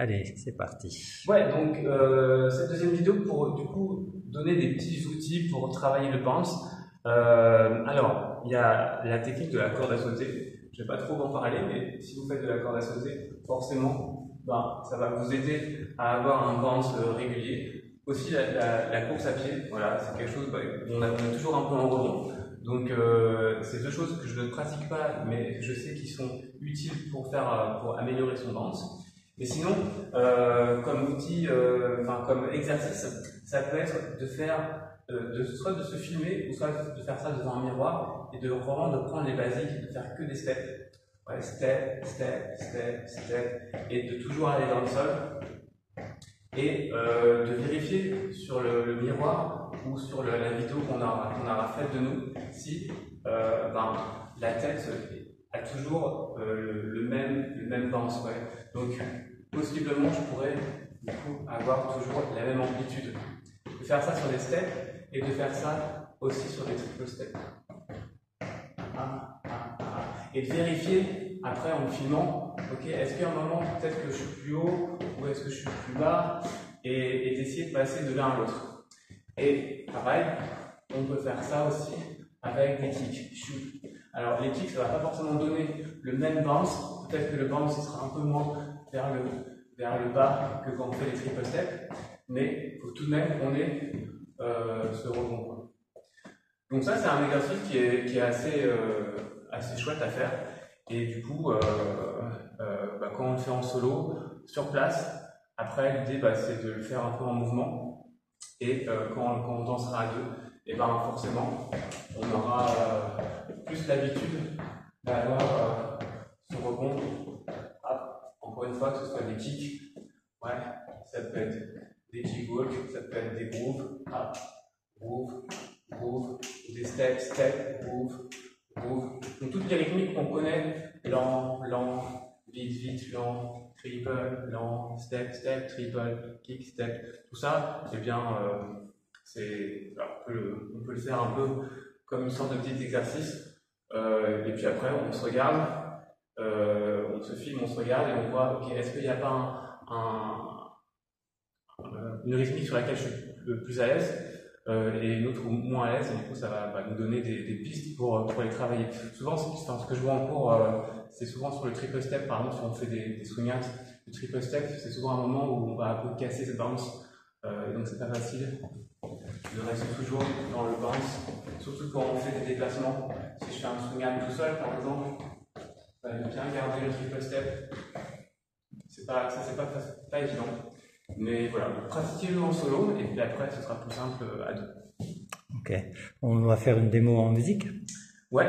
Allez, c'est parti. Ouais, donc cette deuxième vidéo pour du coup donner des petits outils pour travailler le bounce. Alors, il y a la technique de la corde à sauter. Je vais pas trop en parler, mais si vous faites de la corde à sauter, forcément, ça va vous aider à avoir un bounce régulier. Aussi la course à pied, voilà, c'est quelque chose on a toujours un peu en rebond. Donc c'est deux choses que je ne pratique pas, mais je sais qu'ils sont utiles pour améliorer son bounce. Et sinon, comme outil, comme exercice, ça peut être de faire, soit de se filmer, ou soit de faire ça devant un miroir, et vraiment de prendre les basiques, de faire que des steps. Ouais, step, step, step, step, et de toujours aller dans le sol. Et de vérifier sur le miroir ou sur la vidéo qu'on aura faite de nous si la tête a toujours le même bounce. Ouais. Donc, possiblement, je pourrais du coup avoir toujours la même amplitude. De faire ça sur des steps et de faire ça aussi sur des triple steps. Et de vérifier après en me filmant, ok, est-ce qu'à un moment peut-être que je suis plus haut ou est-ce que je suis plus bas, et d'essayer de passer de l'un à l'autre. Et pareil, on peut faire ça aussi avec des kicks. Alors les kicks, ça ne va pas forcément donner le même bounce, peut-être que le bounce il sera un peu moins vers le bas que quand on fait les triple steps, mais il faut tout de même qu'on ait ce rebond. Donc ça c'est un exercice qui est assez chouette à faire, et du coup quand on le fait en solo, sur place, après l'idée c'est de le faire un peu en mouvement, et quand on dansera à deux, et forcément on aura plus l'habitude d'avoir ce rebond. Encore une fois, que ce soit des kicks, ouais, ça peut être des kick-walk, ça peut être des grooves, groove, groove, des steps, step, groove, groove. Donc toutes les rythmiques qu'on connaît, lent, vite, vite, lent, triple, lent, step, step, triple, kick, step, tout ça, eh bien, on peut le faire un peu comme une sorte de petit exercice, et puis après on se regarde, on se filme, on se regarde et on voit, ok, est-ce qu'il n'y a pas une rythmique sur laquelle je suis le plus à l'aise, et une autre moins à l'aise, et du coup ça va nous donner des pistes pour les travailler. Souvent, ce que je vois en cours, c'est souvent sur le triple step, par exemple, si on fait des swing out, le triple step, c'est souvent un moment où on va un peu casser cette bounce, et donc c'est pas facile de rester toujours dans le bounce, surtout quand on fait des déplacements. Si je fais un swing out tout seul, par exemple, de bien garder le triple step, c'est pas évident. Mais voilà, pratiquez-le en solo, et puis après ce sera plus simple à deux. Ok, on va faire une démo en musique. Ouais.